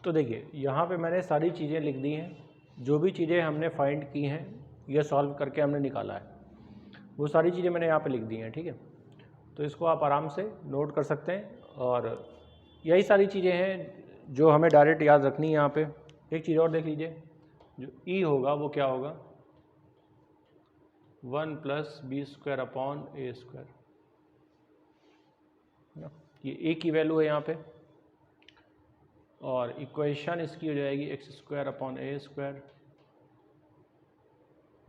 तो देखिए यहाँ पे मैंने सारी चीज़ें लिख दी हैं, जो भी चीज़ें हमने फाइंड की हैं या सॉल्व करके हमने निकाला है वो सारी चीज़ें मैंने यहाँ पे लिख दी हैं, ठीक है। तो इसको आप आराम से नोट कर सकते हैं और यही सारी चीज़ें हैं जो हमें डायरेक्ट याद रखनी है। यहाँ पे एक चीज़ और देख लीजिए, जो ई होगा वो क्या होगा, 1 + b² अपॉन a², ये ए की वैल्यू है यहाँ पे, और इक्वेशन इसकी हो जाएगी x² अपॉन a²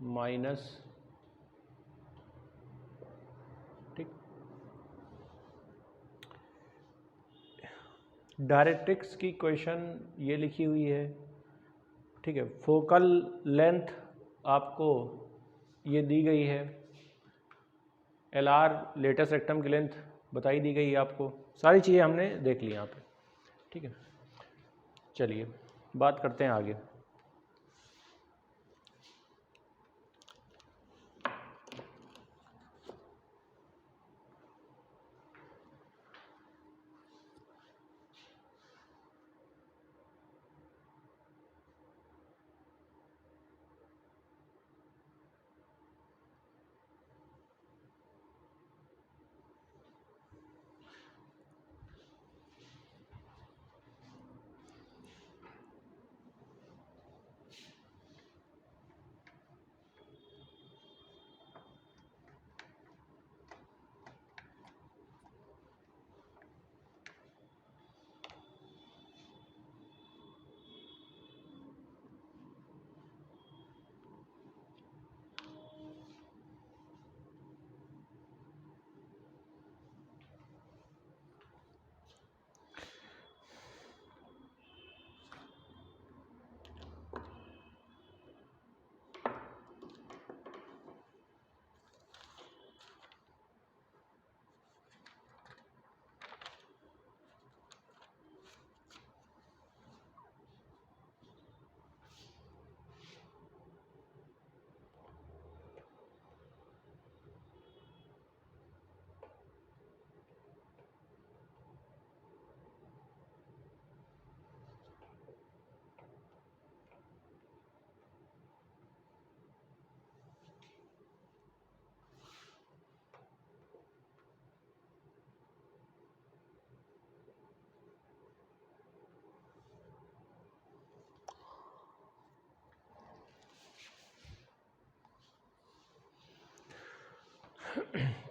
माइनस, ठीक। डायरेक्ट्रिक्स की इक्वेशन ये लिखी हुई है, ठीक है। फोकल लेंथ आपको ये दी गई है, LR लेटेस्ट रेक्टम की लेंथ बताई दी गई है आपको, सारी चीज़ें हमने देख ली यहाँ पे, ठीक है। चलिए बात करते हैं आगे।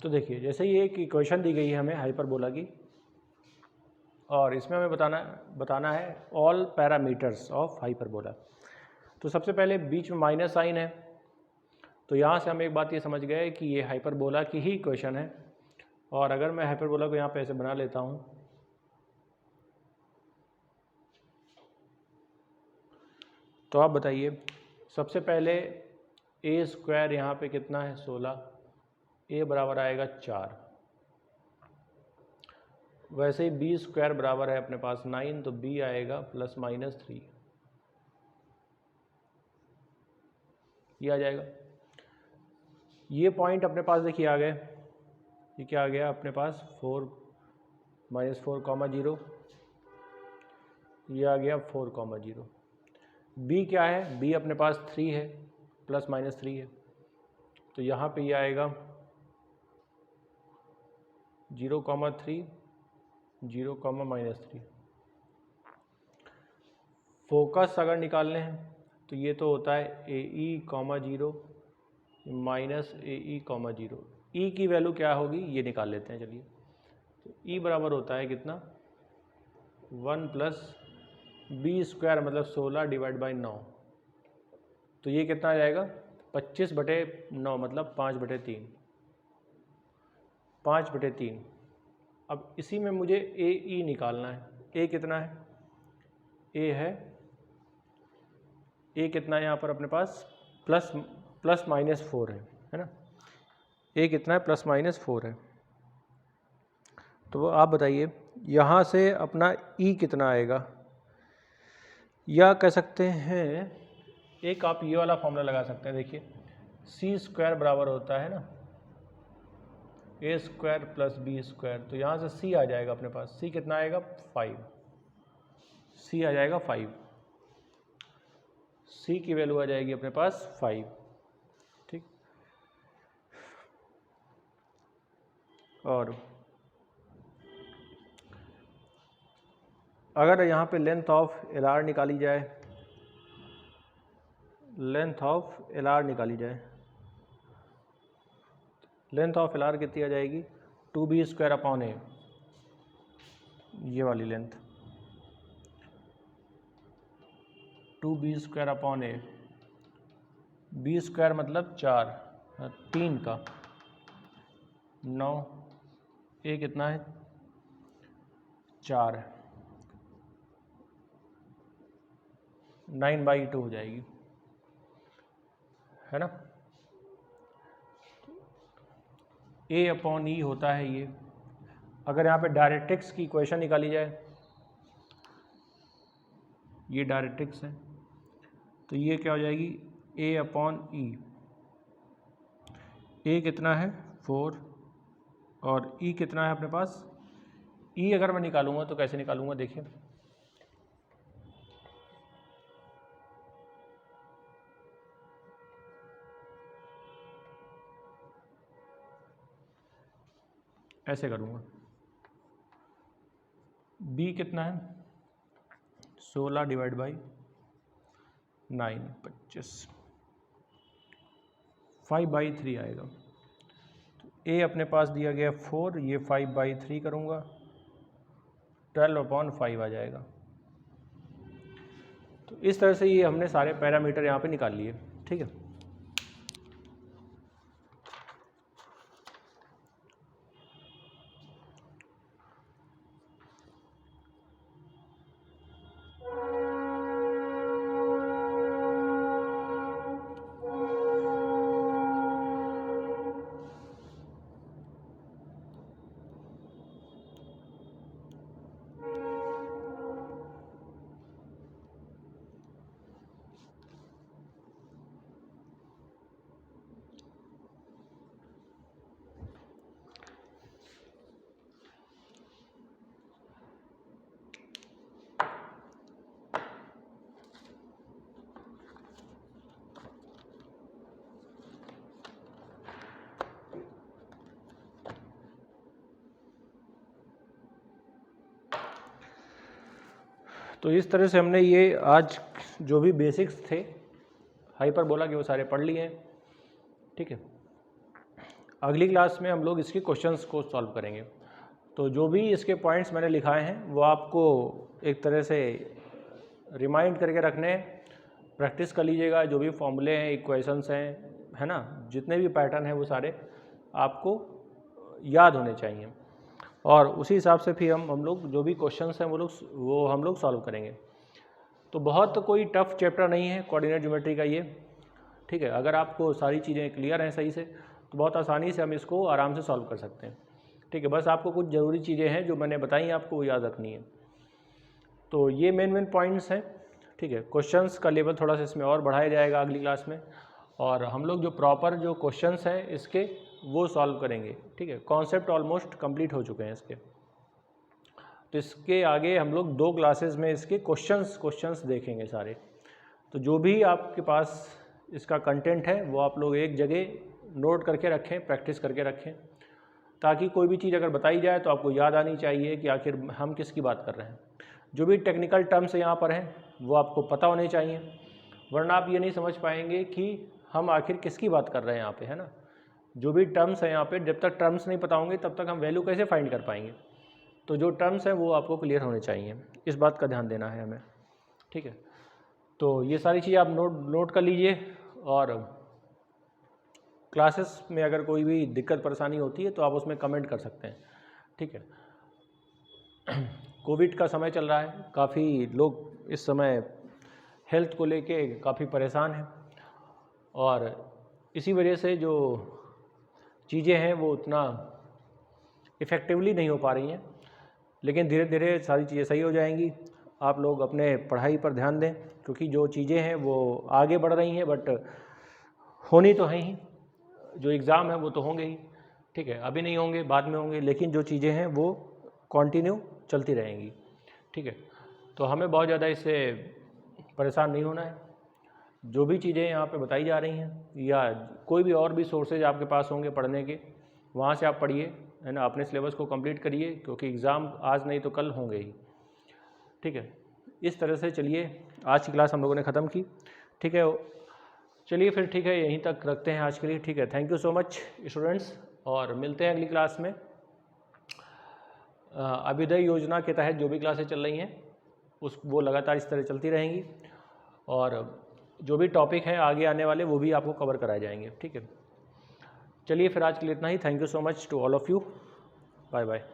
तो देखिए जैसे ही एक इक्वेशन दी गई है हमें हाइपरबोला की, और इसमें हमें बताना है ऑल पैरामीटर्स ऑफ हाइपरबोला। तो सबसे पहले बीच में माइनस साइन है, तो यहाँ से हम एक बात ये समझ गए कि ये हाइपरबोला की ही इक्वेशन है। और अगर मैं हाइपरबोला को यहाँ पे ऐसे बना लेता हूँ, तो आप बताइए सबसे पहले a² यहाँ पे कितना है 16, a बराबर आएगा 4, वैसे ही b² बराबर है अपने पास 9, तो b आएगा ±3, ये आ जाएगा। ये पॉइंट अपने पास देखिए आ गए, ये क्या आ गया अपने पास 4 -4, 0, ये आ गया 4, 0। b क्या है, b अपने पास 3 है, ±3 है, तो यहाँ पे ये आएगा 0, 3, 0, -3। फोकस अगर निकालने हैं तो ये तो होता है AE, 0 -AE, 0। E की वैल्यू क्या होगी ये निकाल लेते हैं, चलिए। तो E बराबर होता है कितना, 1 + b² मतलब 16 / 9, तो ये कितना आ जाएगा 25/9 मतलब 5/3, 5/3। अब इसी में मुझे AE निकालना है। A कितना है, A है, A कितना है यहाँ पर अपने पास ±4 है ना। A कितना है, ±4 है। तो आप बताइए यहाँ से अपना E कितना आएगा, या कह सकते हैं एक आप ये वाला फॉर्मूला लगा सकते हैं। देखिए c² बराबर होता है ना a² + b², तो यहाँ से c आ जाएगा अपने पास, c कितना आएगा 5, सी आ जाएगा 5, सी की वैल्यू आ जाएगी अपने पास 5, ठीक। और अगर यहाँ पे लेंथ ऑफ एल आर निकाली जाए, लेंथ ऑफ एल आर निकाली जाए, लेंथ ऑफ एल आर कितनी आ जाएगी 2b² अपॉन ए, ये वाली लेंथ 2b² अपॉन ए, b² मतलब 4, 3 का 9, ए कितना है 4, 9/2 हो जाएगी, है ना। ए अपॉन ई होता है ये। अगर यहाँ पे डायरेक्ट्रिक्स की इक्वेशन निकाली जाए, ये डायरेक्ट्रिक्स है, तो ये क्या हो जाएगी ए अपॉन ई। ए कितना है 4 और ई कितना है अपने पास, ई अगर मैं निकालूंगा तो कैसे निकालूंगा देखिए, ऐसे करूँगा। बी कितना है 16 डिवाइड बाई 9, 25, 5/3 आएगा। तो ए अपने पास दिया गया 4, ये 5/3 करूँगा, 12/5 आ जाएगा। तो इस तरह से ये हमने सारे पैरामीटर यहाँ पे निकाल लिए, ठीक है। तो इस तरह से हमने ये आज जो भी बेसिक्स थे हाइपरबोला के वो सारे पढ़ लिए हैं, ठीक है। अगली क्लास में हम लोग इसके क्वेश्चंस को सॉल्व करेंगे। तो जो भी इसके पॉइंट्स मैंने लिखाए हैं वो आपको एक तरह से रिमाइंड करके रखने हैं, प्रैक्टिस कर लीजिएगा। जो भी फॉर्मूले हैं, इक्वेशंस हैं, है ना, जितने भी पैटर्न हैं वो सारे आपको याद होने चाहिए और उसी हिसाब से फिर हम लोग जो भी क्वेश्चंस हैं वो हम लोग सॉल्व करेंगे। तो बहुत कोई टफ चैप्टर नहीं है कोऑर्डिनेट ज्योमेट्री का ये, ठीक है। अगर आपको सारी चीज़ें क्लियर हैं सही से तो बहुत आसानी से हम इसको आराम से सॉल्व कर सकते हैं, ठीक है। बस आपको कुछ ज़रूरी चीज़ें हैं जो मैंने बताई आपको वो याद रखनी है। तो ये मेन पॉइंट्स हैं, ठीक है। क्वेश्चंस का लेवल थोड़ा सा इसमें और बढ़ाया जाएगा अगली क्लास में और हम लोग जो प्रॉपर जो क्वेश्चंस हैं इसके वो सॉल्व करेंगे, ठीक है। कॉन्सेप्ट ऑलमोस्ट कंप्लीट हो चुके हैं इसके। तो इसके आगे हम लोग 2 क्लासेस में इसके क्वेश्चंस देखेंगे सारे। तो जो भी आपके पास इसका कंटेंट है वो आप लोग एक जगह नोट करके रखें, प्रैक्टिस करके रखें, ताकि कोई भी चीज़ अगर बताई जाए तो आपको याद आनी चाहिए कि आखिर हम किसकी बात कर रहे हैं। जो भी टेक्निकल टर्म्स यहाँ पर हैं वो आपको पता होने चाहिए, वरना आप ये नहीं समझ पाएंगे कि हम आखिर किसकी बात कर रहे हैं यहाँ पे, है ना। जो भी टर्म्स हैं यहाँ पे, जब तक टर्म्स नहीं पता होंगे तब तक हम वैल्यू कैसे फाइंड कर पाएंगे। तो जो टर्म्स हैं वो आपको क्लियर होने चाहिए, इस बात का ध्यान देना है हमें, ठीक है। तो ये सारी चीज़ें आप नोट कर लीजिए और क्लासेस में अगर कोई भी दिक्कत परेशानी होती है तो आप उसमें कमेंट कर सकते हैं, ठीक है। कोविड का समय चल रहा है, काफ़ी लोग इस समय हेल्थ को लेके काफ़ी परेशान हैं और इसी वजह से जो चीज़ें हैं वो उतना इफ़ेक्टिवली नहीं हो पा रही हैं, लेकिन धीरे धीरे सारी चीज़ें सही हो जाएंगी। आप लोग अपने पढ़ाई पर ध्यान दें, क्योंकि जो चीज़ें हैं वो आगे बढ़ रही हैं, बट होनी तो हैं ही। जो एग्ज़ाम है वो तो होंगे ही, ठीक है। अभी नहीं होंगे, बाद में होंगे, लेकिन जो चीज़ें हैं वो कंटिन्यू चलती रहेंगी, ठीक है। तो हमें बहुत ज़्यादा इससे परेशान नहीं होना है। जो भी चीज़ें यहाँ पे बताई जा रही हैं या कोई भी और भी सोर्सेज आपके पास होंगे पढ़ने के, वहाँ से आप पढ़िए, है ना, अपने सिलेबस को कंप्लीट करिए, क्योंकि एग्ज़ाम आज नहीं तो कल होंगे ही। ठीक है, इस तरह से चलिए आज की क्लास हम लोगों ने ख़त्म की। ठीक है, चलिए फिर ठीक है, यहीं तक रखते हैं आज के लिए। ठीक है, thank you so much students, और मिलते हैं अगली क्लास में। अभ्युदय योजना के तहत जो भी क्लासेस चल रही हैं वो लगातार इस तरह चलती रहेंगी, और जो भी टॉपिक हैं आगे आने वाले वो भी आपको कवर कराए जाएंगे। ठीक है, चलिए फिर आज के लिए इतना ही। Thank you so much to all of you. Bye bye.